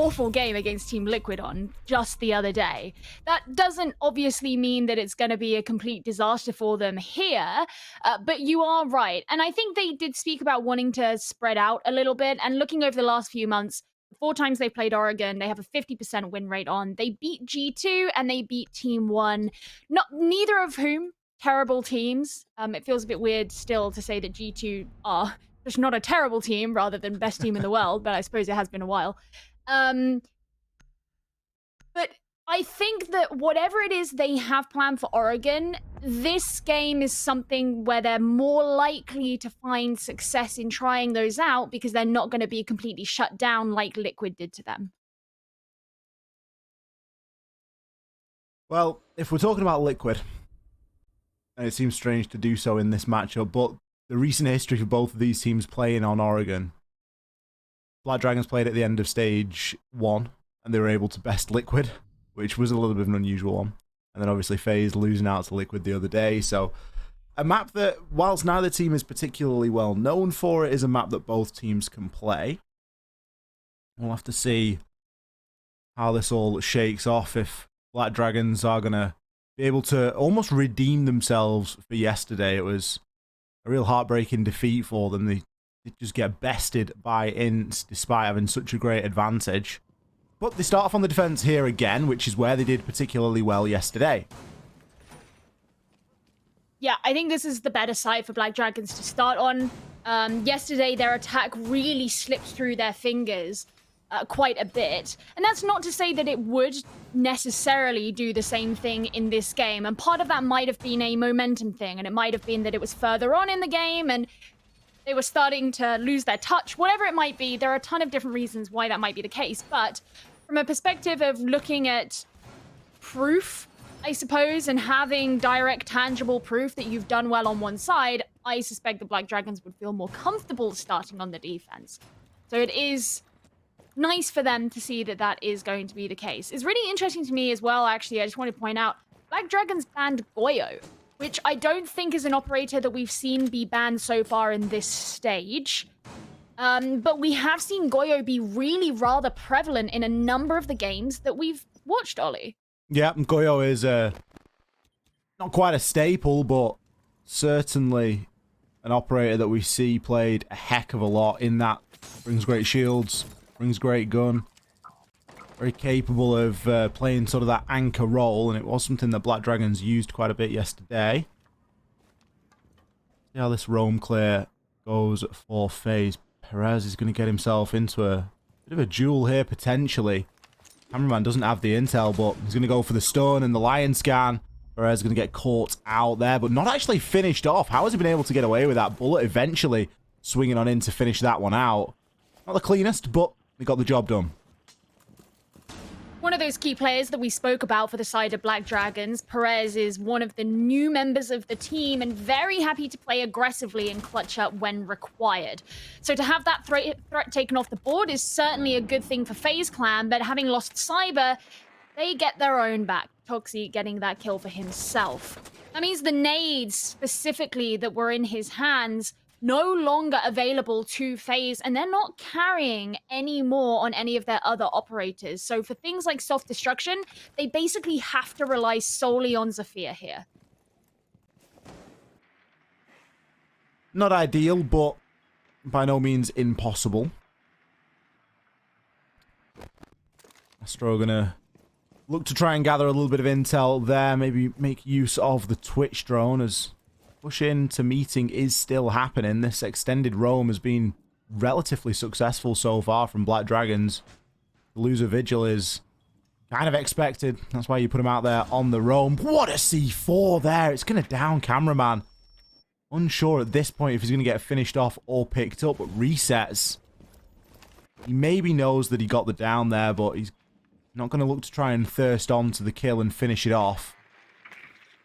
awful game against Team Liquid on just the other day. That doesn't obviously mean that it's going to be a complete disaster for them here, but you are right. And I think they did speak about wanting to spread out a little bit, and looking over the last few months, 4 times they played Oregon, they have a 50% win rate on. They beat G2 and they beat Team 1, neither of whom terrible teams. It feels a bit weird still to say that G2 are just not a terrible team rather than best team in the world, but I suppose it has been a while. But I think that whatever it is they have planned for Oregon, this game is something where they're more likely to find success in trying those out because they're not going to be completely shut down like Liquid did to them. Well, if we're talking about Liquid, and it seems strange to do so in this matchup, but the recent history for both of these teams playing on Oregon, Black Dragons played at the end of stage 1, and they were able to best Liquid, which was a little bit of an unusual one. And then obviously FaZe losing out to Liquid the other day. So a map that, whilst neither team is particularly well known for it, is a map that both teams can play. We'll have to see how this all shakes off, if Black Dragons are going to be able to almost redeem themselves for yesterday. It was a real heartbreaking defeat for them. They just get bested by Ints despite having such a great advantage. But they start off on the defense here again, which is where they did particularly well yesterday. Yeah, I think this is the better side for Black Dragons to start on. Yesterday, their attack really slipped through their fingers quite a bit. And that's not to say that it would necessarily do the same thing in this game. And part of that might have been a momentum thing, and it might have been that it was further on in the game and they were starting to lose their touch. Whatever it might be, there are a ton of different reasons why that might be the case. But from a perspective of looking at proof, I suppose, and having direct, tangible proof that you've done well on one side, I suspect the Black Dragons would feel more comfortable starting on the defense. So it is nice for them to see that that is going to be the case. It's really interesting to me as well, actually. I just want to point out, Black Dragons banned Goyo, which I don't think is an operator that we've seen be banned so far in this stage. But we have seen Goyo be really rather prevalent in a number of the games that we've watched, Ollie. Yeah, Goyo is not quite a staple, but certainly an operator that we see played a heck of a lot in that. Brings great shields, brings great gun. Very capable of playing sort of that anchor role, and it was something that Black Dragons used quite a bit yesterday. See how this roam clear goes for FaZe. Perez is going to get himself into a bit of a duel here, potentially. Cameraman doesn't have the intel, but he's going to go for the stun and the lion scan. Perez is going to get caught out there, but not actually finished off. How has he been able to get away with that bullet eventually swinging on in to finish that one out? Not the cleanest, but they got the job done. One of those key players that we spoke about for the side of Black Dragons, Perez, is one of the new members of the team and very happy to play aggressively and clutch up when required. So to have that threat taken off the board is certainly a good thing for FaZe Clan, but having lost Cyber, they get their own back. Toxi getting that kill for himself. That means the nades specifically that were in his hands no longer available to FaZe, and they're not carrying any more on any of their other operators. So for things like self-destruction, they basically have to rely solely on Zafir here. Not ideal, but by no means impossible. Astro gonna look to try and gather a little bit of intel there, maybe make use of the Twitch drone as push into meeting is still happening. This extended roam has been relatively successful so far from Black Dragons. The loser vigil is kind of expected. That's why you put him out there on the roam. What a C4 there. It's going to down cameraman. Unsure at this point if he's going to get finished off or picked up, but resets. He maybe knows that he got the down there, but he's not going to look to try and thirst on to the kill and finish it off.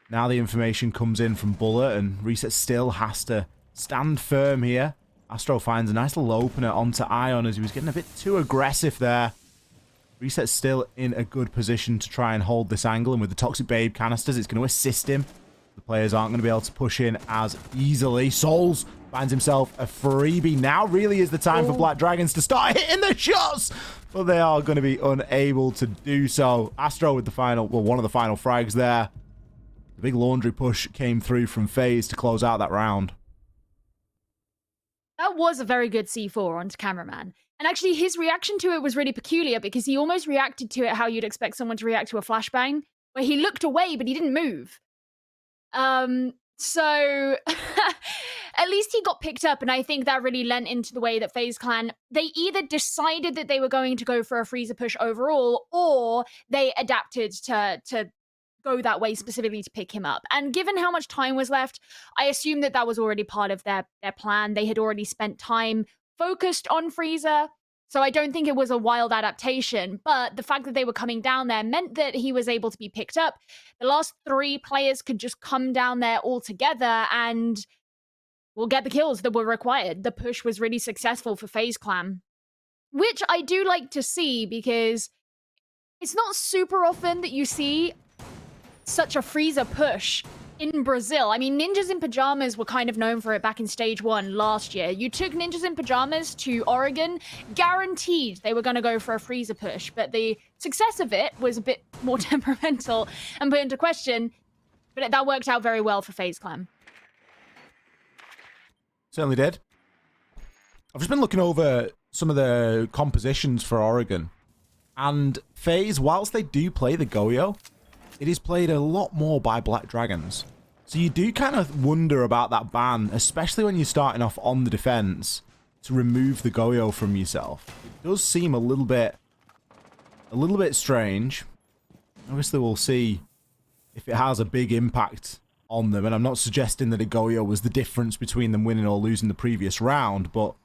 Now the information comes in from Bullet, and Reset still has to stand firm here. Astro finds a nice little opener onto Ion as he was getting a bit too aggressive there. Reset's still in a good position to try and hold this angle, and with the Toxic Babe canisters, it's going to assist him. The players aren't going to be able to push in as easily. Souls Finds himself a freebie. Now really is the time for Black Dragons to start hitting the shots, but they are going to be unable to do so. Astro with the final, well, one of the final frags there. The big laundry push came through from FaZe to close out that round. That was a very good C4 onto Cameraman. And actually, his reaction to it was really peculiar because he almost reacted to it how you'd expect someone to react to a flashbang, where he looked away, but he didn't move. So at least he got picked up, and I think that really lent into the way that FaZe Clan, they either decided that they were going to go for a freezer push overall, or they adapted to go that way specifically to pick him up. And given how much time was left, I assume that that was already part of their plan. They had already spent time focused on freezer, so I don't think it was a wild adaptation, but the fact that they were coming down there meant that he was able to be picked up. The last 3 players could just come down there all together and we'll get the kills that were required. The push was really successful for FaZe Clan, which I do like to see because it's not super often that you see such a freezer push in Brazil. I mean, Ninjas in Pajamas were kind of known for it back in Stage 1 last year. You took Ninjas in Pajamas to Oregon, guaranteed they were going to go for a freezer push, but the success of it was a bit more temperamental and put into question, but that worked out very well for FaZe Clan. Certainly did. I've just been looking over some of the compositions for Oregon, and FaZe, whilst they do play the Goyo, it is played a lot more by Black Dragons. So you do kind of wonder about that ban, especially when you're starting off on the defense, to remove the Goyo from yourself. It does seem a little bit strange. Obviously, we'll see if it has a big impact on them, and I'm not suggesting that a Goyo was the difference between them winning or losing the previous round, but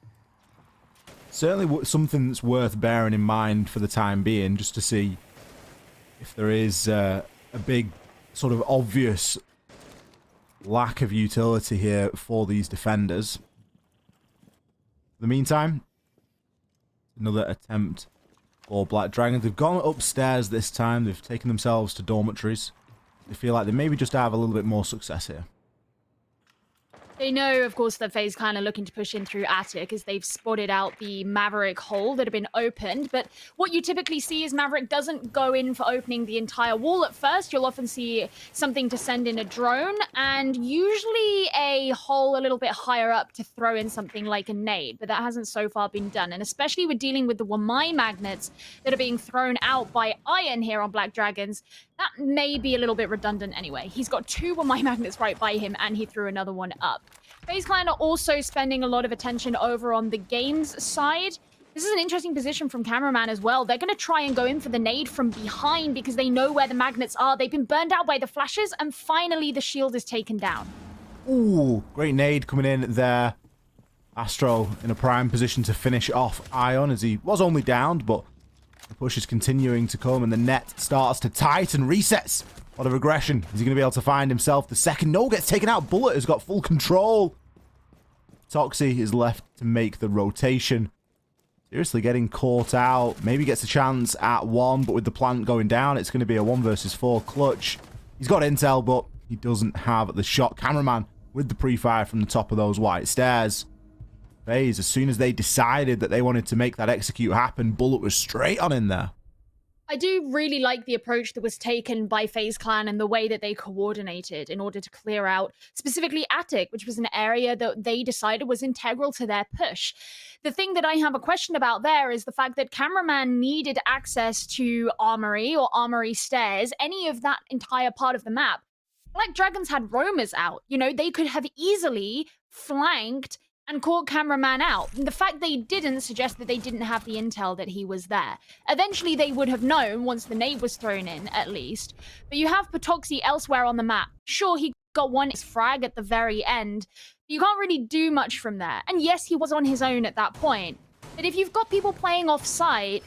certainly something that's worth bearing in mind for the time being, just to see if there is a big sort of obvious lack of utility here for these defenders. In the meantime, another attempt for Black Dragons. They've gone upstairs this time. They've taken themselves to dormitories. They feel like they maybe just have a little bit more success here. They know, of course, that FaZe Clan are looking to push in through Attic as they've spotted out the Maverick hole that had been opened. But what you typically see is Maverick doesn't go in for opening the entire wall at first. You'll often see something to send in a drone and usually a hole a little bit higher up to throw in something like a nade. But that hasn't so far been done. And especially with dealing with the Wamai magnets that are being thrown out by Iron here on Black Dragons, that may be a little bit redundant anyway. He's got 2 Wamai magnets right by him and he threw another one up. FaZe Clan are also spending a lot of attention over on the games side. This is an interesting position from Cameraman as well. They're going to try and go in for the nade from behind because they know where the magnets are. They've been burned out by the flashes, and finally the shield is taken down. Ooh, great nade coming in there. Astro in a prime position to finish off Ion as he was only downed, but the push is continuing to come and the net starts to tighten. Resets. A lot of aggression. Is he going to be able to find himself the second? No, gets taken out. Bullet has got full control. Toxie is left to make the rotation. Seriously getting caught out. Maybe gets a chance at 1, but with the plant going down, it's going to be a 1 versus 4 clutch. He's got intel, but he doesn't have the shot. Cameraman with the pre-fire from the top of those white stairs. FaZe, as soon as they decided that they wanted to make that execute happen, Bullet was straight on in there. I do really like the approach that was taken by FaZe Clan and the way that they coordinated in order to clear out specifically Attic, which was an area that they decided was integral to their push. The thing that I have a question about there is the fact that Cameraman needed access to Armory or Armory Stairs, any of that entire part of the map. Black Dragons had roamers out. You know, they could have easily flanked and caught Cameraman out. And the fact they didn't suggests that they didn't have the intel that he was there. Eventually, they would have known once the nade was thrown in, at least. But you have Patoxy elsewhere on the map. Sure, he got one frag at the very end, but you can't really do much from there. And yes, he was on his own at that point. But if you've got people playing off-site,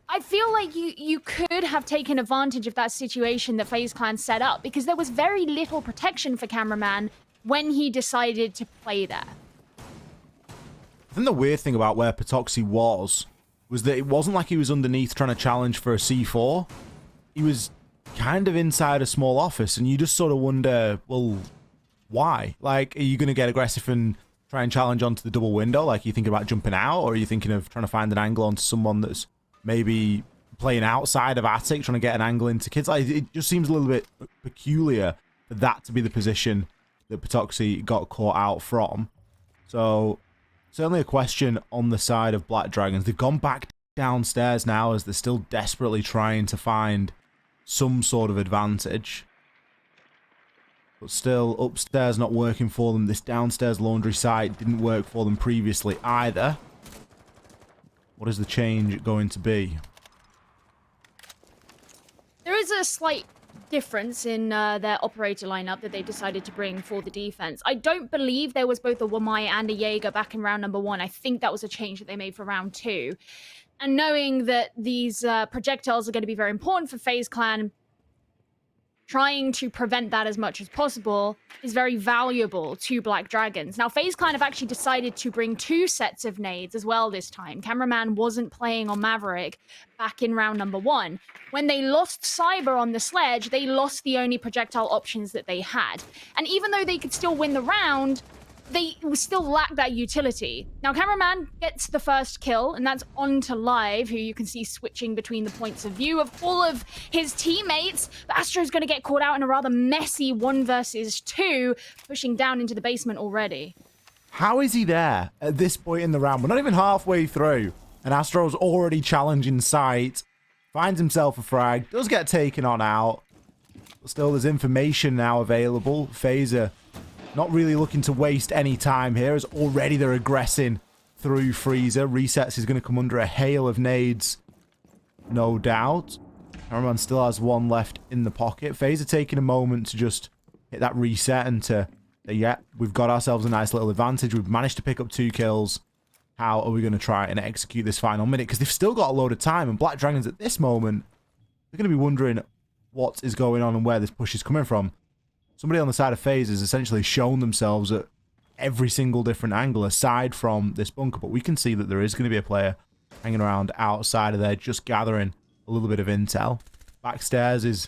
I feel like you could have taken advantage of that situation that FaZe Clan set up, because there was very little protection for Cameraman when he decided to play there. I think the weird thing about where Patoxy was that it wasn't like he was underneath trying to challenge for a C4. He was kind of inside a small office, and you just sort of wonder, well, why? Like, are you going to get aggressive and try and challenge onto the double window? Like, are you thinking about jumping out, or are you thinking of trying to find an angle onto someone that's maybe playing outside of attic, trying to get an angle into kids? Like, it just seems a little bit peculiar for that to be the position that Patoxy got caught out from. So, certainly a question on the side of Black Dragons. They've gone back downstairs now as they're still desperately trying to find some sort of advantage. But still, upstairs not working for them. This downstairs laundry site didn't work for them previously either. What is the change going to be? There is a slight difference in their operator lineup that they decided to bring for the defense. I don't believe there was both a Wamai and a Jaeger back in round number 1. I think that was a change that they made for round 2. And knowing that these projectiles are going to be very important for FaZe Clan, trying to prevent that as much as possible is very valuable to Black Dragons. Now, FaZe Clan have actually decided to bring 2 sets of nades as well this time. Cameraman wasn't playing on Maverick back in round number 1. When they lost Cyber on the sledge, they lost the only projectile options that they had. And even though they could still win the round, they still lack that utility. Now, Cameraman gets the first kill, and that's on to Live, who you can see switching between the points of view of all of his teammates. But Astro's going to get caught out in a rather messy 1 versus 2, pushing down into the basement already. How is he there at this point in the round? We're not even halfway through, and Astro's already challenging sight. Finds himself a frag, does get taken on out. But still, there's information now available. FaZe not really looking to waste any time here, as already they're aggressing through Freezer. Resets is going to come under a hail of nades, no doubt. Cameraman still has 1 left in the pocket. FaZe are taking a moment to just hit that reset and to say, yeah, we've got ourselves a nice little advantage. We've managed to pick up 2 kills. How are we going to try and execute this final minute? Because they've still got a load of time, and Black Dragons at this moment, they're going to be wondering what is going on and where this push is coming from. Somebody on the side of FaZe has essentially shown themselves at every single different angle aside from this bunker, but we can see that there is going to be a player hanging around outside of there, just gathering a little bit of intel. Backstairs is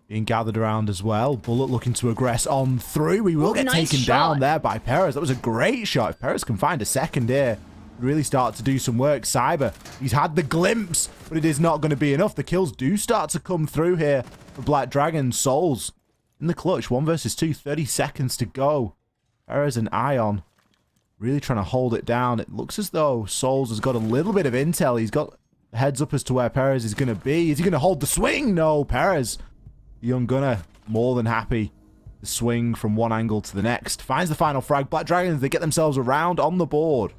being gathered around as well. Bullet looking to aggress on through. We will get taken down there by Perez. That was a great shot. If Perez can find a second here, really start to do some work. Cyber, he's had the glimpse, but it is not going to be enough. The kills do start to come through here for Black Dragon. Souls in the clutch, 1 versus 2, 30 seconds to go. Perez and Ion really trying to hold it down. It looks as though Souls has got a little bit of intel. He's got the heads up as to where Perez is going to be. Is he going to hold the swing? No, Perez, the young gunner, more than happy to swing from one angle to the next. Finds the final frag. Black Dragons, they get themselves around on the board.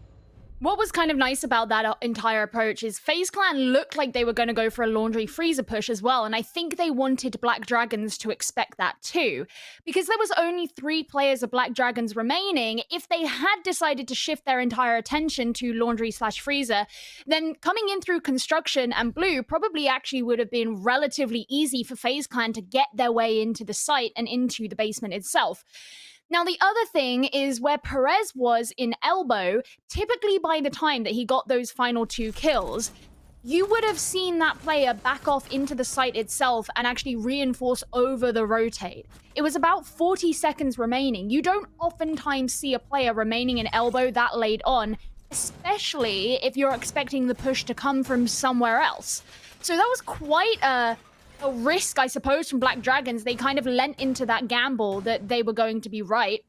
What was kind of nice about that entire approach is FaZe Clan looked like they were going to go for a laundry freezer push as well, and I think they wanted Black Dragons to expect that too. Because there was only 3 players of Black Dragons remaining, if they had decided to shift their entire attention to laundry/freezer, then coming in through construction and blue probably actually would have been relatively easy for FaZe Clan to get their way into the site and into the basement itself. Now, the other thing is where Perez was in elbow, typically by the time that he got those final 2 kills, you would have seen that player back off into the site itself and actually reinforce over the rotate. It was about 40 seconds remaining. You don't oftentimes see a player remaining in elbow that late on, especially if you're expecting the push to come from somewhere else. So that was quite a risk, I suppose, from Black Dragons. They kind of lent into that gamble that they were going to be right.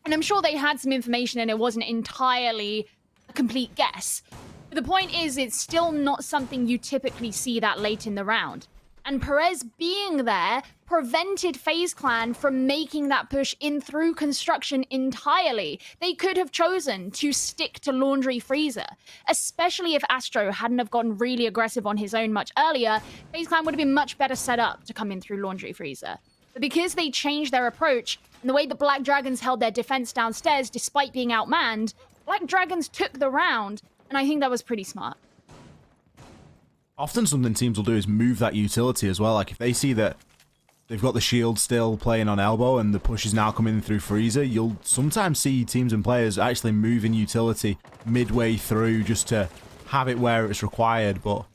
And I'm sure they had some information and it wasn't entirely a complete guess. But the point is, it's still not something you typically see that late in the round. And Perez being there prevented FaZe Clan from making that push in through construction entirely. They could have chosen to stick to laundry freezer, especially if Astro hadn't have gotten really aggressive on his own much earlier. FaZe Clan would have been much better set up to come in through laundry freezer. But because they changed their approach and the way the Black Dragons held their defense downstairs despite being outmanned, Black Dragons took the round, and I think that was pretty smart. Often something teams will do is move that utility as well. Like if they see that they've got the shield still playing on elbow and the push is now coming in through freezer, you'll sometimes see teams and players actually moving utility midway through just to have it where it's required. But like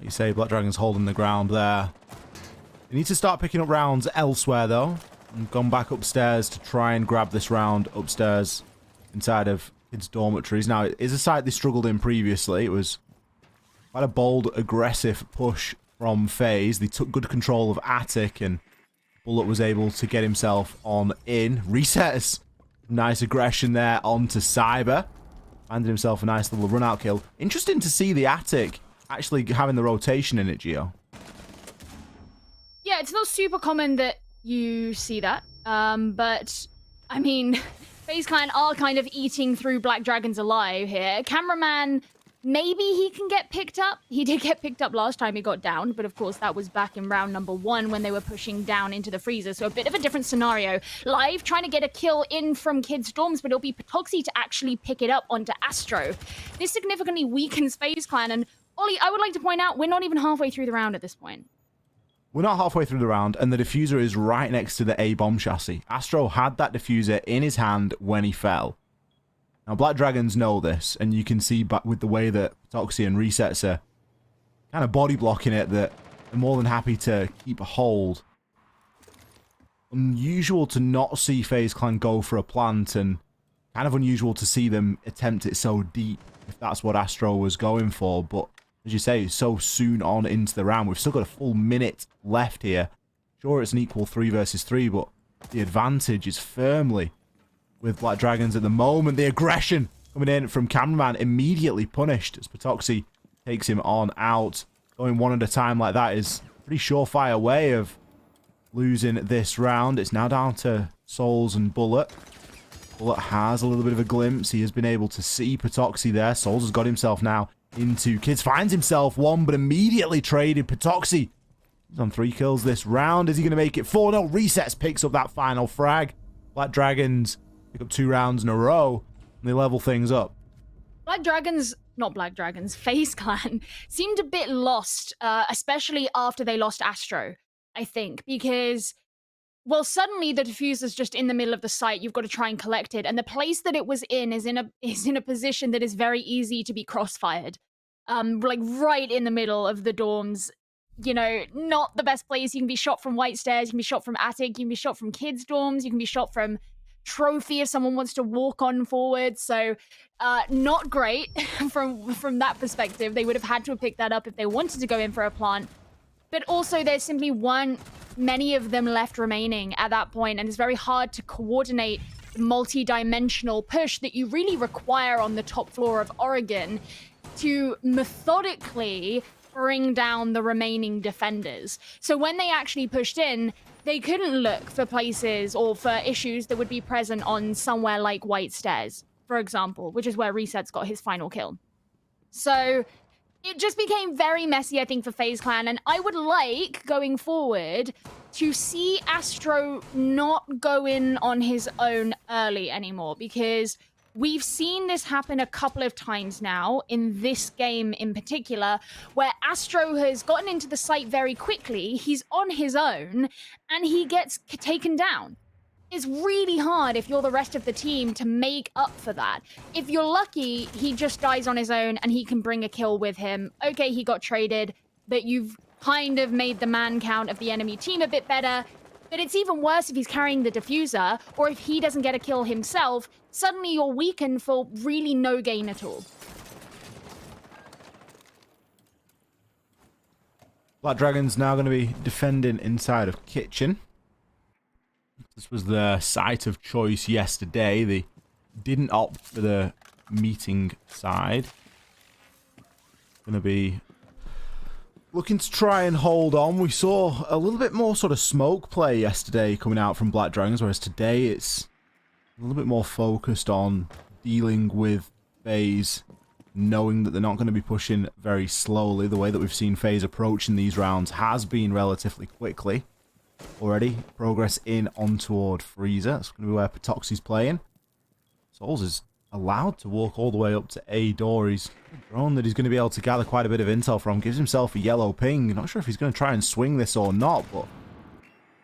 you say, Black Dragon's holding the ground there. They need to start picking up rounds elsewhere though, and gone back upstairs to try and grab this round upstairs inside of kids' dormitories. Now, it is a site they struggled in previously. It was quite a bold, aggressive push from FaZe. They took good control of Attic, and Bullet was able to get himself on in. Resets. Nice aggression there onto Cyber. Landed himself a nice little run-out kill. Interesting to see the Attic actually having the rotation in it, Gio. Yeah, it's not super common that you see that. But, I mean, FaZe Clan are kind of eating through Black Dragons alive here. Cameraman, maybe he can get picked up. He did get picked up last time he got downed, but of course that was back in round number 1 when they were pushing down into the freezer, so a bit of a different scenario. Live trying to get a kill in from Kids Storms, but it'll be Patoxy to actually pick it up onto Astro. This significantly weakens FaZe Clan, and Ollie, I would like to point out, we're not even halfway through the round at this point. We're not halfway through the round, and the diffuser is right next to the A bomb chassis. Astro had that diffuser in his hand when he fell. Now, Black Dragons know this, and you can see with the way that Patoxy and Resets are kind of body blocking it, that they're more than happy to keep a hold. Unusual to not see FaZe Clan go for a plant, and kind of unusual to see them attempt it so deep, if that's what Astro was going for, but as you say, so soon on into the round. We've still got a full minute left here. Sure, it's an equal 3 versus 3, but the advantage is firmly with Black Dragons at the moment. The aggression coming in from Cameraman immediately punished as Patoxy takes him on out. Going one at a time like that is a pretty surefire way of losing this round. It's now down to Souls and Bullet. Bullet has a little bit of a glimpse. He has been able to see Patoxy there. Souls has got himself now into Kids. Finds himself one, but immediately traded. Patoxy he's on 3 kills this round. Is he going to make it 4? No, Resets picks up that final frag. Black Dragons pick up 2 rounds in a row, and they level things up. FaZe Clan seemed a bit lost, especially after they lost Astro, I think, because, well, suddenly the diffuser's just in the middle of the site. You've got to try and collect it, and the place that it was in is in a position that is very easy to be crossfired, like right in the middle of the dorms. You know, not the best place. You can be shot from White Stairs, you can be shot from Attic, you can be shot from Kids Dorms, you can be shot from Trophy if someone wants to walk on forward. So not great from that perspective. They would have had to have picked that up if they wanted to go in for a plant. But also there simply weren't many of them left remaining at that point, and it's very hard to coordinate the multi-dimensional push that you really require on the top floor of Oregon to methodically bring down the remaining defenders. So when they actually pushed in, they couldn't look for places or for issues that would be present on somewhere like White Stairs, for example, which is where Reset's got his final kill. So it just became very messy, I think, for FaZe Clan, and I would like, going forward, to see Astro not go in on his own early anymore, because we've seen this happen a couple of times now, in this game in particular, where Astro has gotten into the site very quickly, he's on his own, and he gets taken down. It's really hard if you're the rest of the team to make up for that. If you're lucky, he just dies on his own and he can bring a kill with him. Okay, he got traded, but you've kind of made the man count of the enemy team a bit better. But it's even worse if he's carrying the diffuser, or if he doesn't get a kill himself, suddenly you're weakened for really no gain at all. Black Dragon's now going to be defending inside of Kitchen. This was the site of choice yesterday. They didn't opt for the meeting side. Going to be looking to try and hold on. We saw a little bit more sort of smoke play yesterday coming out from Black Dragons, whereas today it's a little bit more focused on dealing with FaZe, knowing that they're not going to be pushing very slowly. The way that we've seen FaZe approaching these rounds has been relatively quickly already. Progress in on toward Freezer. That's going to be where Patoxy's playing. Souls is allowed to walk all the way up to A door. He's a drone that he's going to be able to gather quite a bit of intel from. Gives himself a yellow ping. Not sure if he's going to try and swing this or not, but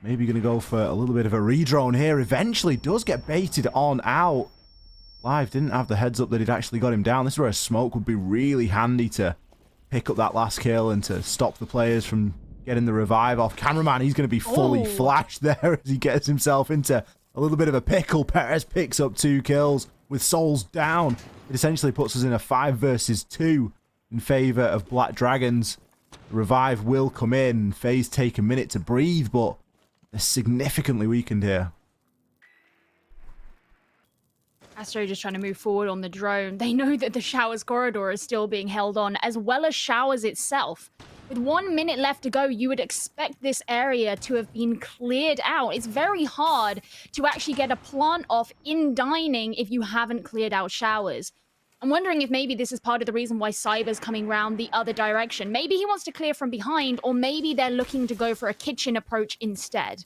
maybe going to go for a little bit of a redrone here. Eventually does get baited on out. Live didn't have the heads up that he'd actually got him down. This is where a smoke would be really handy to pick up that last kill and to stop the players from getting the revive off. Cameraman, he's going to be fully flashed there as he gets himself into a little bit of a pickle. Perez picks up 2 kills. with souls down. It essentially puts us in a 5 versus 2 in favor of Black Dragons. The revive will come in. FaZe take a minute to breathe, but they're significantly weakened here. Astro just trying to move forward on the drone. They know that the Showers corridor is still being held on, as well as Showers itself. With 1 minute left to go, you would expect this area to have been cleared out. It's very hard to actually get a plant off in dining if you haven't cleared out Showers. I'm wondering if maybe this is part of the reason why Cyber's coming round the other direction. Maybe he wants to clear from behind, or maybe they're looking to go for a kitchen approach instead.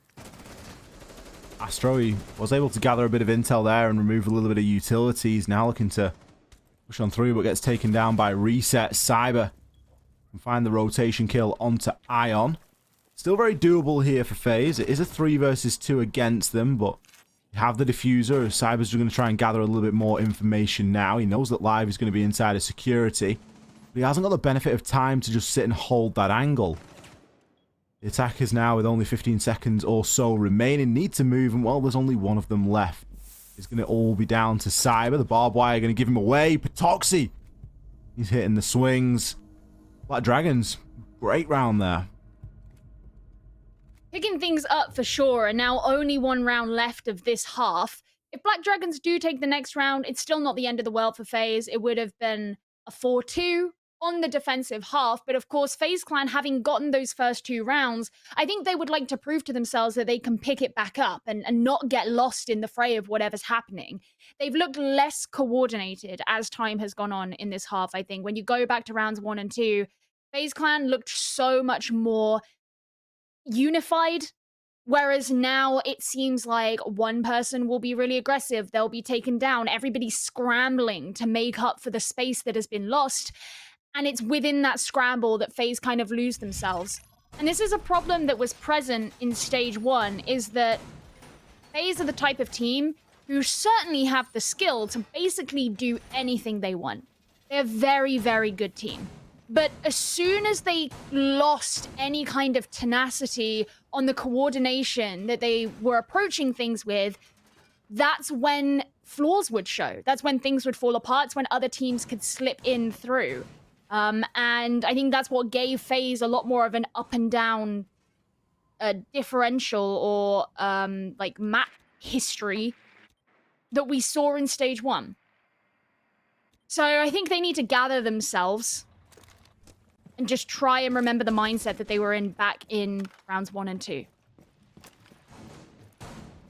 Astro, he was able to gather a bit of intel there and remove a little bit of utilities. Now looking to push on through, but gets taken down by Reset. Cyber can find the rotation kill onto Ion. Still very doable here for FaZe. It is a 3 versus 2 against them, but you have the diffuser. Cyber's going to try and gather a little bit more information now. He knows that Live is going to be inside of security, but he hasn't got the benefit of time to just sit and hold that angle. The attackers now, with only 15 seconds or so remaining, need to move, and well, there's only one of them left. It's going to all be down to Cyber. The barbed wire going to give him away. Patoxy, he's hitting the swings. Black Dragons, great round there. Picking things up for sure, and now only 1 round left of this half. If Black Dragons do take the next round, it's still not the end of the world for FaZe. It would have been a 4-2 on the defensive half, but of course, FaZe Clan, having gotten those first 2 rounds, I think they would like to prove to themselves that they can pick it back up and not get lost in the fray of whatever's happening. They've looked less coordinated as time has gone on in this half, I think. When you go back to rounds 1 and 2, FaZe Clan looked so much more unified, whereas now it seems like one person will be really aggressive, they'll be taken down, everybody's scrambling to make up for the space that has been lost, and it's within that scramble that FaZe kind of lose themselves. And this is a problem that was present in stage 1, is that FaZe are the type of team who certainly have the skill to basically do anything they want. They're a very, very good team. But as soon as they lost any kind of tenacity on the coordination that they were approaching things with, that's when flaws would show. That's when things would fall apart. It's when other teams could slip in through. And I think that's what gave FaZe a lot more of an up and down differential or like map history that we saw in stage 1. So I think they need to gather themselves and just try and remember the mindset that they were in back in rounds 1 and 2.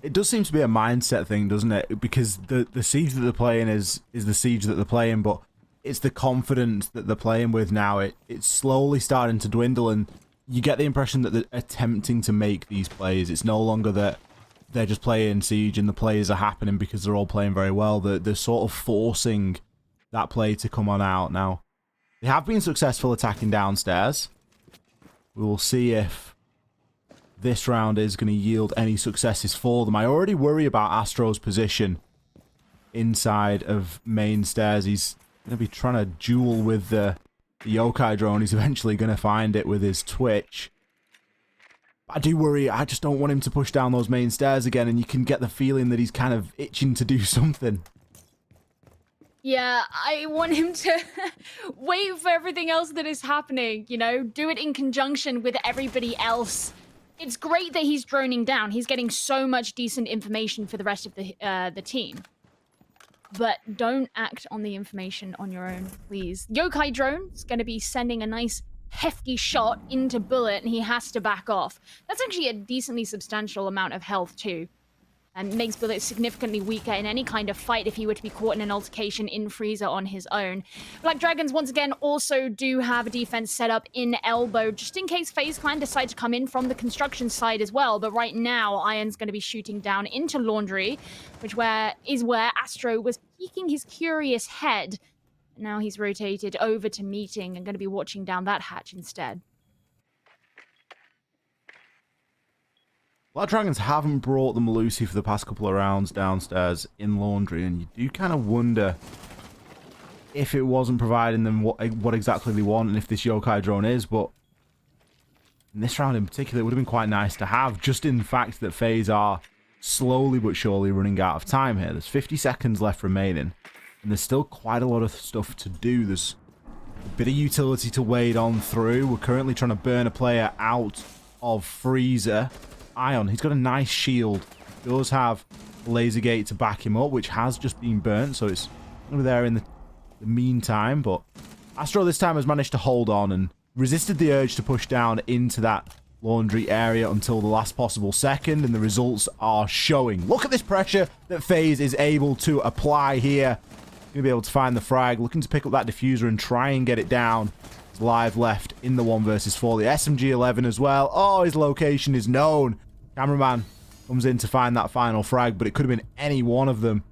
It does seem to be a mindset thing, doesn't it? Because the siege that they're playing is the siege that they're playing, but it's the confidence that they're playing with now. It's slowly starting to dwindle, and you get the impression that they're attempting to make these plays. It's no longer that they're just playing siege and the plays are happening because they're all playing very well. They're sort of forcing that play to come on out now. They have been successful attacking downstairs. We will see if this round is going to yield any successes for them. I already worry about Astro's position inside of main stairs. He's going to be trying to duel with the yokai drone. He's eventually going to find it with his twitch. I do worry. I just don't want him to push down those main stairs again, and you can get the feeling that he's kind of itching to do something. Yeah, I want him to wait for everything else that is happening, you know? Do it in conjunction with everybody else. It's great that he's droning down. He's getting so much decent information for the rest of the team. But don't act on the information on your own, please. Yokai drone's going to be sending a nice hefty shot into Bullet, and he has to back off. That's actually a decently substantial amount of health, too. And makes Bullet significantly weaker in any kind of fight if he were to be caught in an altercation in Freezer on his own. Black Dragons, once again, also do have a defense set up in Elbow, just in case FaZe Clan decide to come in from the construction side as well. But right now, Iron's going to be shooting down into Laundry, which is where Astro was peeking his curious head. Now he's rotated over to Meeting and going to be watching down that hatch instead. Black Dragons haven't brought them Lucy for the past couple of rounds downstairs in Laundry, and you do kind of wonder if it wasn't providing them what exactly they want and if this yokai drone is, but in this round in particular, it would have been quite nice to have, just in the fact that FaZe are slowly but surely running out of time here. There's 50 seconds left remaining, and there's still quite a lot of stuff to do. There's a bit of utility to wade on through. We're currently trying to burn a player out of Freezer. Ion, he's got a nice shield. He does have a laser gate to back him up, which has just been burnt, so it's over there in the meantime. But Astro this time has managed to hold on and resisted the urge to push down into that laundry area until the last possible second, and the results are showing. Look at this pressure that FaZe is able to apply here. Gonna be able to find the frag, looking to pick up that diffuser and try and get it down. It's live left in the 1 versus 4. The SMG-11 as well. Oh, his location is known. Cameraman comes in to find that final frag, but it could have been any one of them,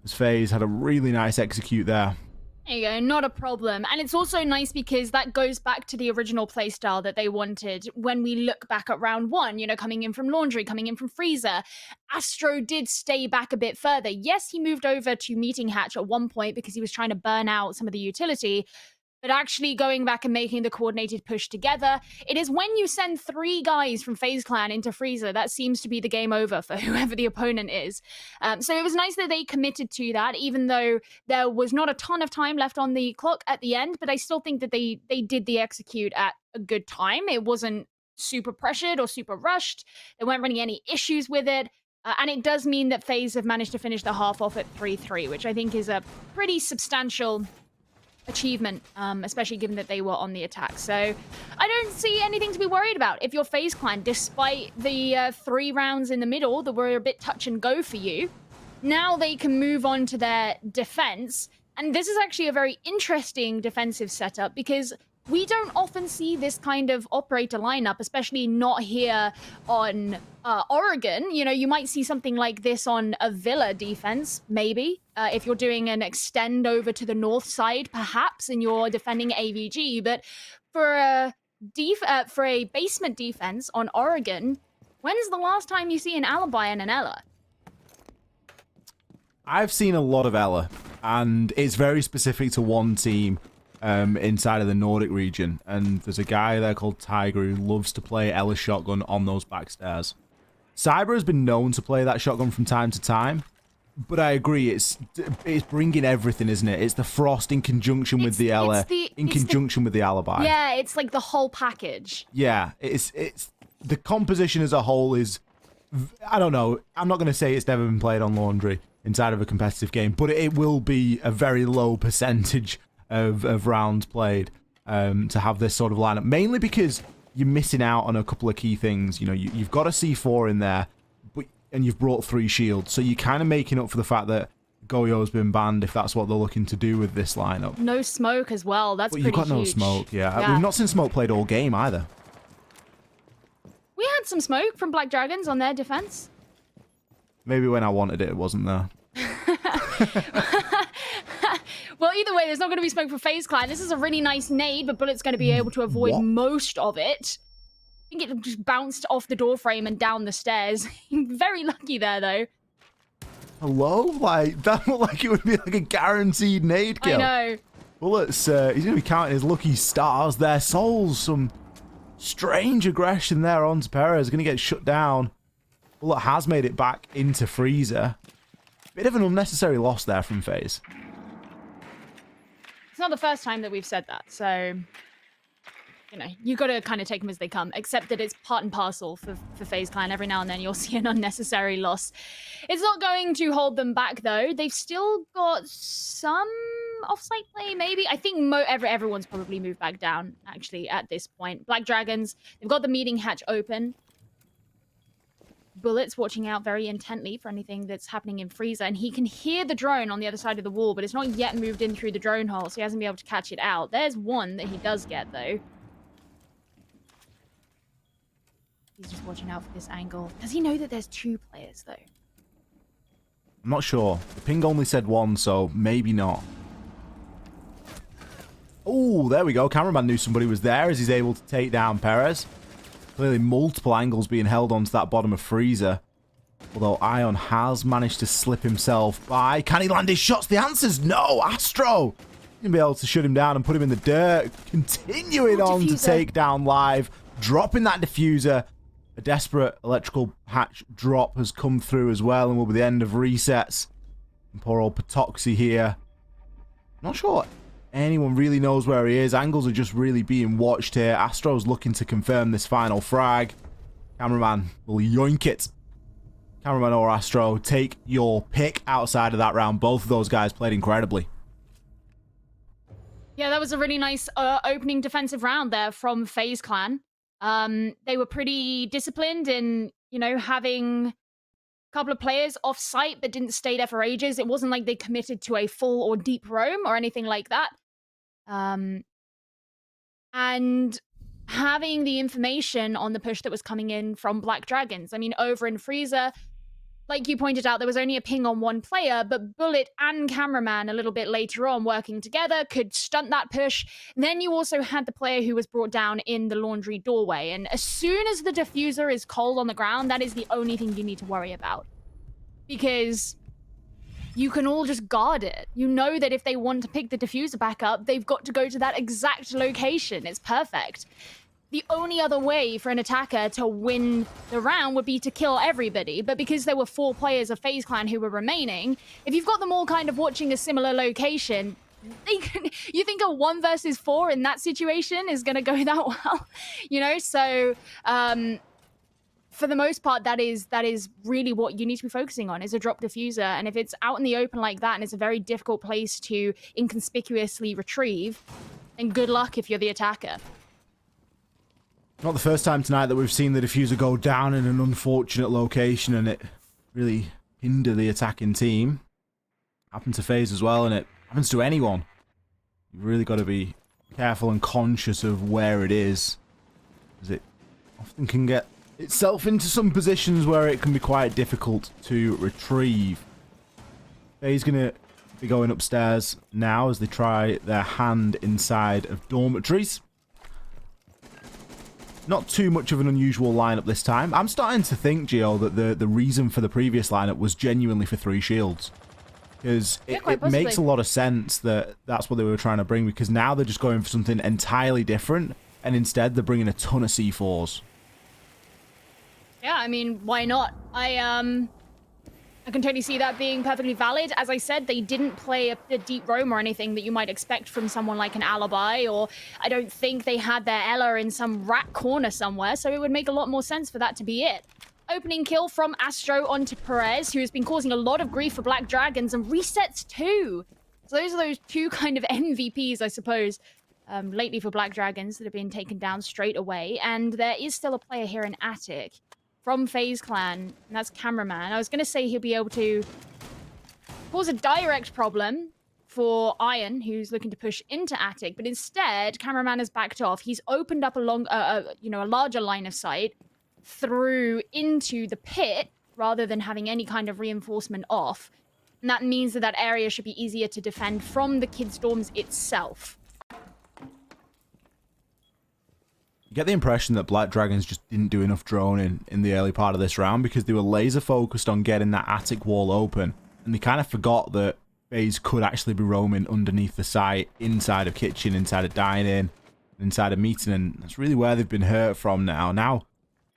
as FaZe had a really nice execute there. There you go, not a problem. And it's also nice because that goes back to the original playstyle that they wanted. When we look back at round 1, you know, coming in from Laundry, coming in from Freezer, Astro did stay back a bit further. Yes, he moved over to Meeting Hatch at one point because he was trying to burn out some of the utility, but actually going back and making the coordinated push together. It is when you send 3 guys from FaZe Clan into Freezer, that seems to be the game over for whoever the opponent is. So it was nice that they committed to that, even though there was not a ton of time left on the clock at the end, but I still think that they did the execute at a good time. It wasn't super pressured or super rushed. There weren't really any issues with it. And it does mean that FaZe have managed to finish the half off at 3-3, which I think is a pretty substantial achievement, especially given that they were on the attack. So I don't see anything to be worried about if you're FaZe Clan, despite the 3 rounds in the middle that were a bit touch and go for you. Now they can move on to their defense, and this is actually a very interesting defensive setup because we don't often see this kind of operator lineup, especially not here on Oregon. You know, you might see something like this on a Villa defense, maybe. If you're doing an extend over to the north side, perhaps, and you're defending AVG. But for a basement defense on Oregon, when's the last time you see an Alibi and an Ella? I've seen a lot of Ella, and it's very specific to one team inside of the Nordic region, and there's a guy there called Tiger who loves to play Ella shotgun on those back stairs. Cyber has been known to play that shotgun from time to time, but I agree, it's bringing everything, isn't it? It's the Frost in conjunction with the Ella, in conjunction with the Alibi. Yeah, it's like the whole package. Yeah, it's the composition as a whole is, I don't know, I'm not going to say it's never been played on Laundry inside of a competitive game, but it will be a very low percentage of rounds played to have this sort of lineup, mainly because you're missing out on a couple of key things. You know, you've got a C4 in there, and you've brought 3 shields, so you're kind of making up for the fact that Goyo's been banned, if that's what they're looking to do with this lineup. No smoke as well, that's pretty huge. You've got no smoke, yeah. We've not seen smoke played all game either. We had some smoke from Black Dragons on their defense. Maybe when I wanted it, it wasn't there. Well, either way, there's not going to be smoke for FaZe Clan. This is a really nice nade, but Bullet's going to be able to avoid most of it. I think it just bounced off the door frame and down the stairs. Very lucky there, though. Hello? Like, that looked like it would be like a guaranteed nade kill. I know. Bullet's, he's going to be counting his lucky stars there. Souls, some strange aggression there onto Perez. Going to get shut down. Bullet has made it back into Freezer. Bit of an unnecessary loss there from FaZe. It's not the first time that we've said that, so, you know, you got to kind of take them as they come, except that it's part and parcel for FaZe Clan. Every now and then you'll see an unnecessary loss. It's not going to hold them back, though. They've still got some off-site play, maybe. I think everyone's probably moved back down, actually, at this point. Black Dragons, they've got the meeting hatch open. Bullet's watching out very intently for anything that's happening in Freezer, and he can hear the drone on the other side of the wall, but it's not yet moved in through the drone hole, so he hasn't been able to catch it out. There's one that he does get, though. He's just watching out for this angle. Does he know that there's 2 players, though? I'm not sure. The ping only said 1, so maybe not. Oh, there we go. Cameraman knew somebody was there as he's able to take down Perez. Clearly multiple angles being held onto that bottom of Freezer. Although Ion has managed to slip himself by. Can he land his shots? The answer's no. Astro going to be able to shut him down and put him in the dirt. Continuing on to take down Live. Dropping that diffuser. A desperate electrical hatch drop has come through as well and will be the end of resets. And poor old Patoxy here. Not sure anyone really knows where he is. Angles are just really being watched here. Astro's looking to confirm this final frag. Cameraman will yoink it. Cameraman or Astro, take your pick outside of that round. Both of those guys played incredibly. Yeah, that was a really nice opening defensive round there from FaZe Clan. They were pretty disciplined in, you know, having a couple of players off site but didn't stay there for ages. It wasn't like they committed to a full or deep roam or anything like that. And having the information on the push that was coming in from Black Dragons. I mean, over in Freezer, like you pointed out, there was only a ping on one player, but Bullet and Cameraman a little bit later on working together could stunt that push. Then you also had the player who was brought down in the laundry doorway. And as soon as the diffuser is cold on the ground, that is the only thing you need to worry about. Because you can all just guard it. You know that if they want to pick the diffuser back up, they've got to go to that exact location. It's perfect. The only other way for an attacker to win the round would be to kill everybody. But because there were 4 players of FaZe Clan who were remaining, if you've got them all kind of watching a similar location, you think a 1 versus 4 in that situation is going to go that well? You know, so for the most part, that is really what you need to be focusing on, is a drop diffuser. And if it's out in the open like that and it's a very difficult place to inconspicuously retrieve, then good luck if you're the attacker. Not the first time tonight that we've seen the diffuser go down in an unfortunate location and it really hinder the attacking team. Happened to FaZe as well, and it happens to anyone. You've really got to be careful and conscious of where it is, as it often can get itself into some positions where it can be quite difficult to retrieve. FaZe going to be going upstairs now as they try their hand inside of dormitories. Not too much of an unusual lineup this time. I'm starting to think, Gio, that the reason for the previous lineup was genuinely for 3 shields. Because it makes a lot of sense that that's what they were trying to bring, because now they're just going for something entirely different, and instead they're bringing a ton of C4s. Yeah, I mean, why not? I can totally see that being perfectly valid. As I said, they didn't play a deep roam or anything that you might expect from someone like an Alibi, or I don't think they had their Ella in some rat corner somewhere, so it would make a lot more sense for that to be it. Opening kill from Astro onto Perez, who has been causing a lot of grief for Black Dragons, and resets too. So those are those 2 kind of MVPs, I suppose, lately for Black Dragons that have been taken down straight away. And there is still a player here in Attic from FaZe Clan, and that's Cameraman. I was going to say he'll be able to cause a direct problem for Iron, who's looking to push into Attic, but instead, Cameraman has backed off. He's opened up a larger line of sight through into the pit, rather than having any kind of reinforcement off. And that means that that area should be easier to defend from the kids' dorms itself. You get the impression that Black Dragons just didn't do enough droning in the early part of this round, because they were laser focused on getting that attic wall open, and they kind of forgot that FaZe could actually be roaming underneath the site, inside of kitchen, inside of dining, inside of meeting, and that's really where they've been hurt from now. Now,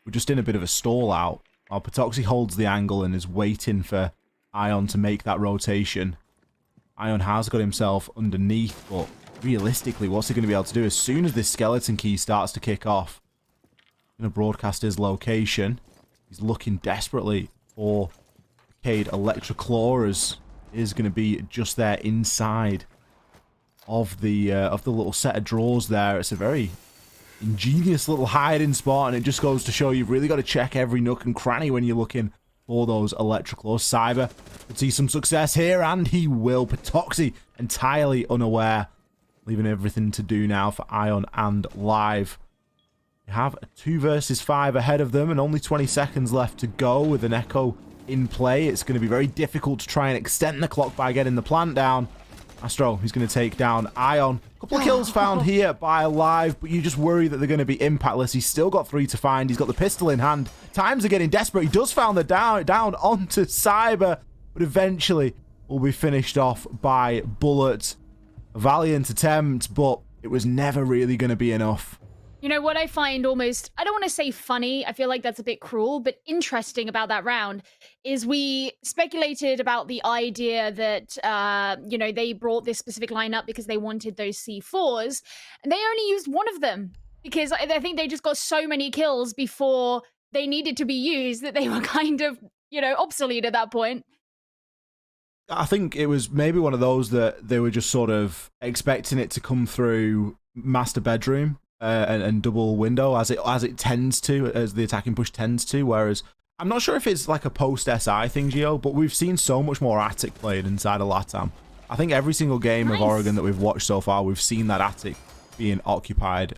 we're just in a bit of a stall out, while Patoxy holds the angle and is waiting for Ion to make that rotation. Ion has got himself underneath, but realistically, what's he going to be able to do? As soon as this skeleton key starts to kick off, he's going to broadcast his location. He's looking desperately for Cade Electroclaw, as is going to be just there inside of the little set of drawers there. It's a very ingenious little hiding spot, and it just goes to show you've really got to check every nook and cranny when you're looking for those Electroclaws. Cyber could see some success here, and he will. Patoxy entirely unaware, leaving everything to do now for Ion and Live. They have a 2 versus 5 ahead of them and only 20 seconds left to go with an Echo in play. It's going to be very difficult to try and extend the clock by getting the plant down. Astro, he's going to take down Ion. A couple of kills found here by Live, but you just worry that they're going to be impactless. He's still got 3 to find. He's got the pistol in hand. Times are getting desperate. He does found the down onto Cyber, but eventually will be finished off by Bullet. A valiant attempt, but it was never really going to be enough. You know what I find almost, I don't want to say funny, I feel like that's a bit cruel, but interesting about that round is we speculated about the idea that, they brought this specific lineup because they wanted those C4s, and they only used one of them because I think they just got so many kills before they needed to be used that they were kind of, obsolete at that point. I think it was maybe one of those that they were just sort of expecting it to come through master bedroom and double window as it tends to, as the attacking push tends to. Whereas I'm not sure if it's like a post SI thing, Gio, but we've seen so much more attic played inside of LATAM. I think every single game of Oregon that we've watched so far, we've seen that attic being occupied.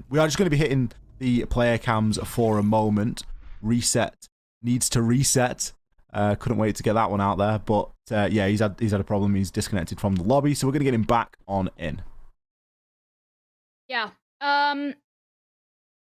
We are just going to be hitting the player cams for a moment. Reset needs to reset. Couldn't wait to get that one out there, but yeah, he's had a problem. He's disconnected from the lobby, so we're going to get him back on in. Yeah.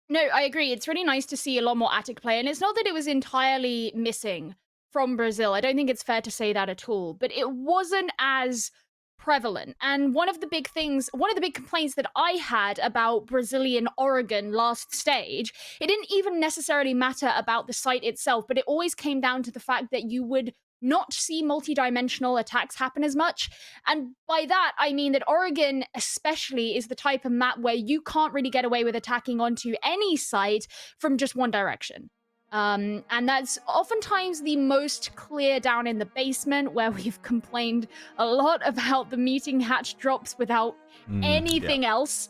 No, I agree. It's really nice to see a lot more attic play, and it's not that it was entirely missing from Brazil. I don't think it's fair to say that at all, but it wasn't as prevalent. And one of the big complaints that I had about Brazilian Oregon last stage, it didn't even necessarily matter about the site itself, but it always came down to the fact that you would not see multi-dimensional attacks happen as much. And by that, I mean that Oregon especially is the type of map where you can't really get away with attacking onto any site from just one direction. And that's oftentimes the most clear down in the basement, where we've complained a lot about the meeting hatch drops without anything else.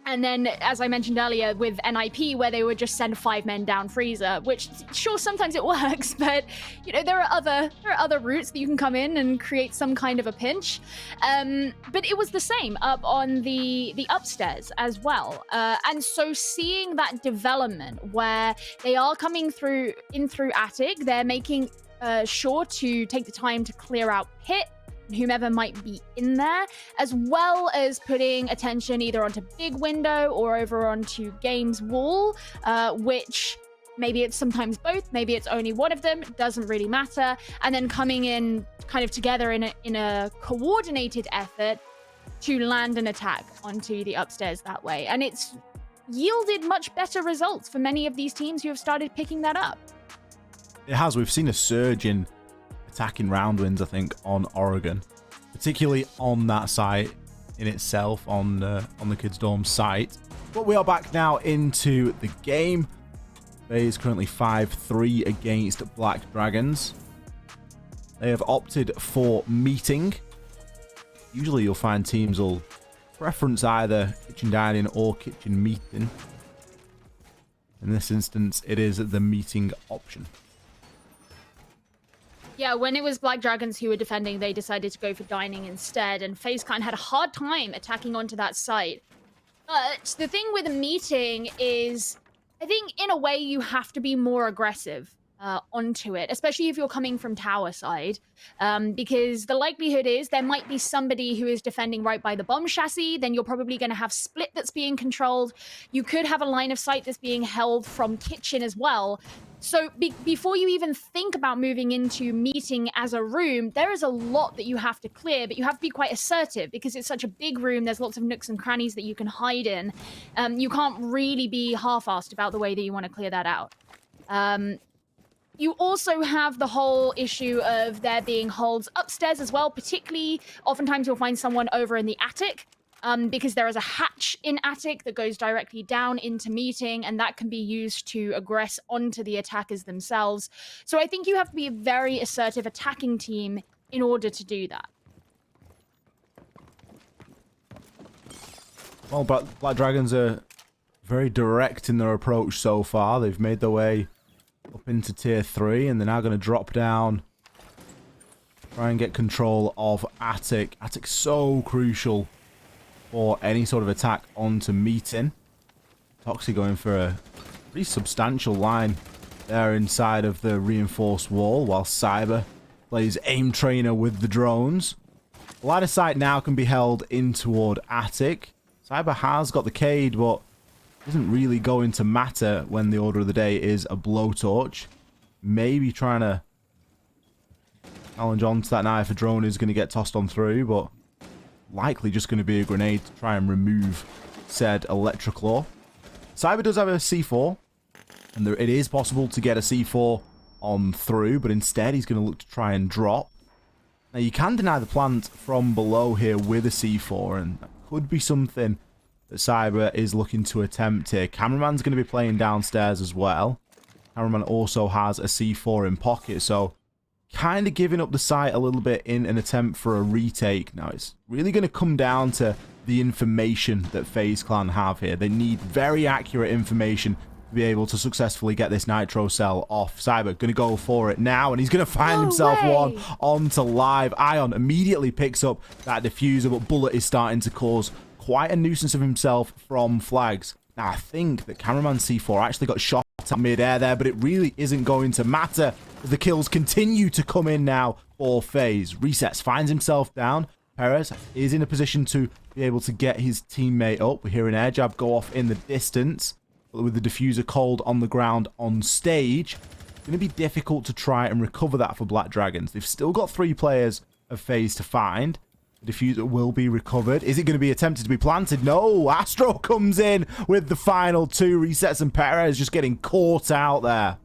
And then, as I mentioned earlier, with NIP, where they would just send 5 men down freezer, which, sure, sometimes it works, but, there are other routes that you can come in and create some kind of a pinch. But it was the same up on the upstairs as well. And so seeing that development where they are coming through attic, they're making sure to take the time to clear out pit, whomever might be in there, as well as putting attention either onto big window or over onto games wall, which maybe it's sometimes both, maybe it's only one of them, doesn't really matter, and then coming in kind of together in a coordinated effort to land an attack onto the upstairs that way. And it's yielded much better results for many of these teams who have started picking that up. It has. We've seen a surge in attacking round wins, I think, on Oregon, particularly on that site in itself, on the Kids Dorm site. But we are back now into the game. FaZe currently 5-3 against Black Dragons. They have opted for meeting. Usually you'll find teams will preference either kitchen dining or kitchen meeting. In this instance, it is the meeting option. Yeah, when it was Black Dragons who were defending, they decided to go for dining instead, and FaZe Clan had a hard time attacking onto that site. But the thing with a meeting is, I think in a way you have to be more aggressive onto it, especially if you're coming from tower side, because the likelihood is there might be somebody who is defending right by the bomb chassis, then you're probably going to have split that's being controlled. You could have a line of sight that's being held from kitchen as well. So before you even think about moving into meeting as a room, there is a lot that you have to clear, but you have to be quite assertive because it's such a big room. There's lots of nooks and crannies that you can hide in. You can't really be half-assed about the way that you want to clear that out. You also have the whole issue of there being holds upstairs as well, particularly oftentimes you'll find someone over in the attic. Because there is a hatch in attic that goes directly down into meeting, and that can be used to aggress onto the attackers themselves. So I think you have to be a very assertive attacking team in order to do that. Well, but Black Dragons are very direct in their approach so far. They've made their way up into tier 3, and they're now going to drop down, try and get control of attic. Attic's so crucial for any sort of attack onto meeting. Toxie going for a pretty substantial line there inside of the reinforced wall, while Cyber plays aim trainer with the drones. The line of sight now can be held in toward attic. Cyber has got the Cade, but isn't really going to matter when the order of the day is a blowtorch. Maybe trying to challenge onto that now if a drone is going to get tossed on through, but likely just going to be a grenade to try and remove said electrical. Cyber does have a C4, and it is possible to get a C4 on through, but instead he's going to look to try and drop. Now, you can deny the plant from below here with a C4, and that could be something that Cyber is looking to attempt here. Cameraman's going to be playing downstairs as well. Cameraman also has a C4 in pocket, so kind of giving up the site a little bit in an attempt for a retake. Now, it's really going to come down to the information that FaZe Clan have here. They need very accurate information to be able to successfully get this nitro cell off. Cyber going to go for it now, and he's going to find himself one onto live. Ion immediately picks up that diffuser, but Bullet is starting to cause quite a nuisance of himself from flags. Now, I think that Cameraman C4 actually got shot at mid-air there, but it really isn't going to matter as the kills continue to come in now for FaZe. Resets, finds himself down. Perez is in a position to be able to get his teammate up. We hear an air jab go off in the distance, but with the diffuser cold on the ground on stage, it's going to be difficult to try and recover that for Black Dragons. They've still got 3 players of FaZe to find. The diffuser will be recovered. Is it going to be attempted to be planted? No! Astro comes in with the final 2 resets, and Perez just getting caught out there.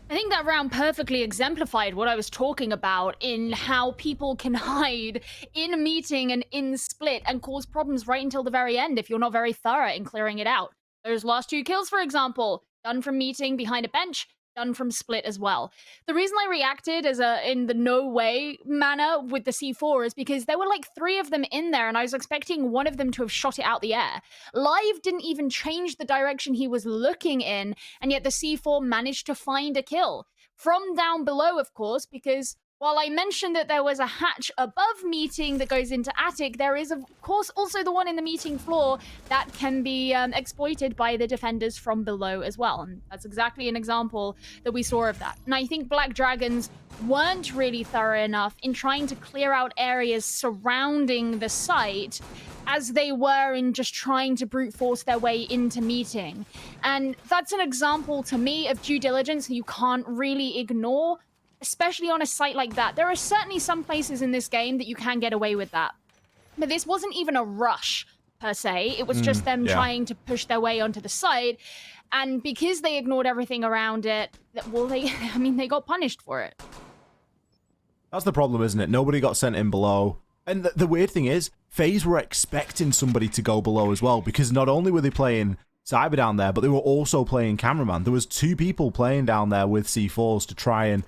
I think that round perfectly exemplified what I was talking about in how people can hide in a meeting and in split and cause problems right until the very end if you're not very thorough in clearing it out. Those last 2 kills, for example, done from meeting behind a bench, done from split as well. The reason I reacted in the no way manner with the C4 is because there were like 3 of them in there, and I was expecting one of them to have shot it out the air. Live didn't even change the direction he was looking in, and yet the C4 managed to find a kill. From down below, of course, because while I mentioned that there was a hatch above meeting that goes into attic, there is, of course, also the one in the meeting floor that can be exploited by the defenders from below as well. And that's exactly an example that we saw of that. And I think Black Dragons weren't really thorough enough in trying to clear out areas surrounding the site as they were in just trying to brute force their way into meeting. And that's an example to me of due diligence that you can't really ignore, especially on a site like that. There are certainly some places in this game that you can get away with that. But this wasn't even a rush, per se. It was just them trying to push their way onto the site. And because they ignored everything around it, well, they got punished for it. That's the problem, isn't it? Nobody got sent in below. And the weird thing is, FaZe were expecting somebody to go below as well, because not only were they playing Cyber down there, but they were also playing Cameraman. There was 2 people playing down there with C4s to try and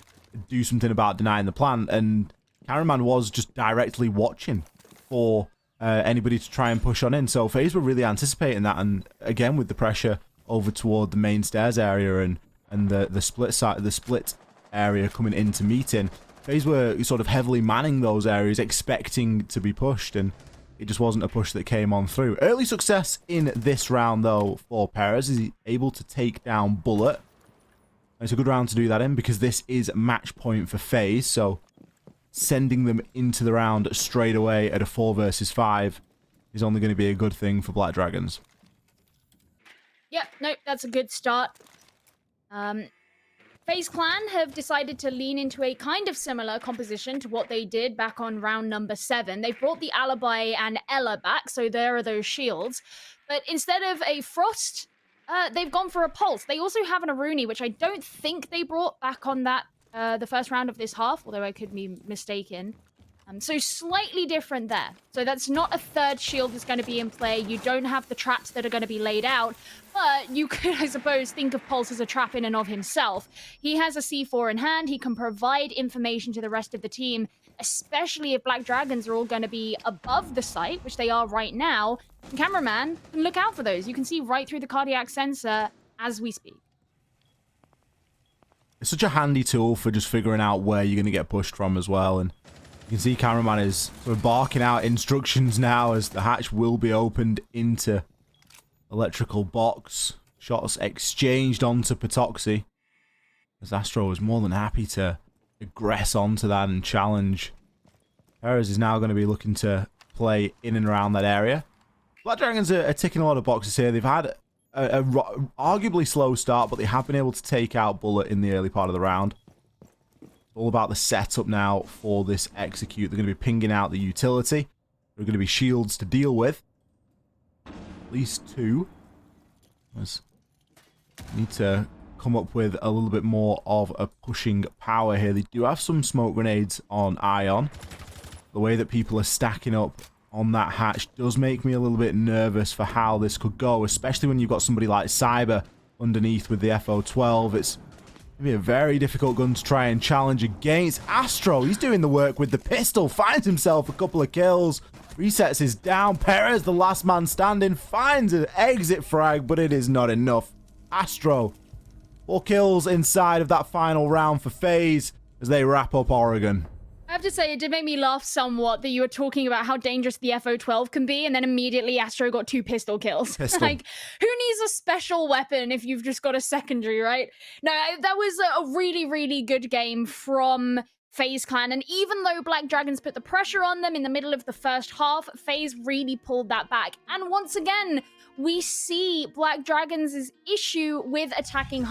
do something about denying the plant, and Cameraman was just directly watching for anybody to try and push on in. So FaZe were really anticipating that, and again with the pressure over toward the main stairs area and the split side, the split area coming into meeting, FaZe were sort of heavily manning those areas, expecting to be pushed, and it just wasn't a push that came on through. Early success in this round though for Perez. Is he able to take down Bullet? It's a good round to do that in, because this is match point for FaZe, so sending them into the round straight away at a 4 versus 5 is only going to be a good thing for Black Dragons. Yeah, no, that's a good start. FaZe Clan have decided to lean into a kind of similar composition to what they did back on round number 7. They've brought the Alibi and Ella back, so there are those shields. But instead of a Frost, they've gone for a Pulse. They also have an Aruni, which I don't think they brought back on that the first round of this half, although I could be mistaken. So slightly different there. So that's not a 3rd shield that's going to be in play. You don't have the traps that are going to be laid out, but you could, I suppose, think of Pulse as a trap in and of himself. He has a C4 in hand. He can provide information to the rest of the team, especially if Black Dragons are all going to be above the site, which they are right now. And Cameraman can look out for those. You can see right through the cardiac sensor as we speak. It's such a handy tool for just figuring out where you're going to get pushed from as well, and you can see Cameraman is sort of barking out instructions now as the hatch will be opened into electrical box. Shots exchanged onto Patoxy, as Astro is more than happy to aggress onto that and challenge. Perez is now going to be looking to play in and around that area. Black Dragons are ticking a lot of boxes here. They've had a arguably slow start, but they have been able to take out Bullet in the early part of the round. All about the setup now for this execute. They're going to be pinging out the utility. There are going to be shields to deal with. At least 2. Need to come up with a little bit more of a pushing power here. They do have some smoke grenades on Ion. The way that people are stacking up on that hatch does make me a little bit nervous for how this could go, especially when you've got somebody like Cyber underneath with the FO12. It's going to be a very difficult gun to try and challenge against. Astro, he's doing the work with the pistol, finds himself a couple of kills, resets his down. Perez, the last man standing, finds an exit frag, but it is not enough. Astro, 4 kills inside of that final round for FaZe as they wrap up Oregon. I have to say, it did make me laugh somewhat that you were talking about how dangerous the FO12 can be, and then immediately Astro got 2 pistol kills. Like, who needs a special weapon if you've just got a secondary, right? No, that was a really, really good game from FaZe Clan, and even though Black Dragons put the pressure on them in the middle of the first half, FaZe really pulled that back. And once again, we see Black Dragons' issue with attacking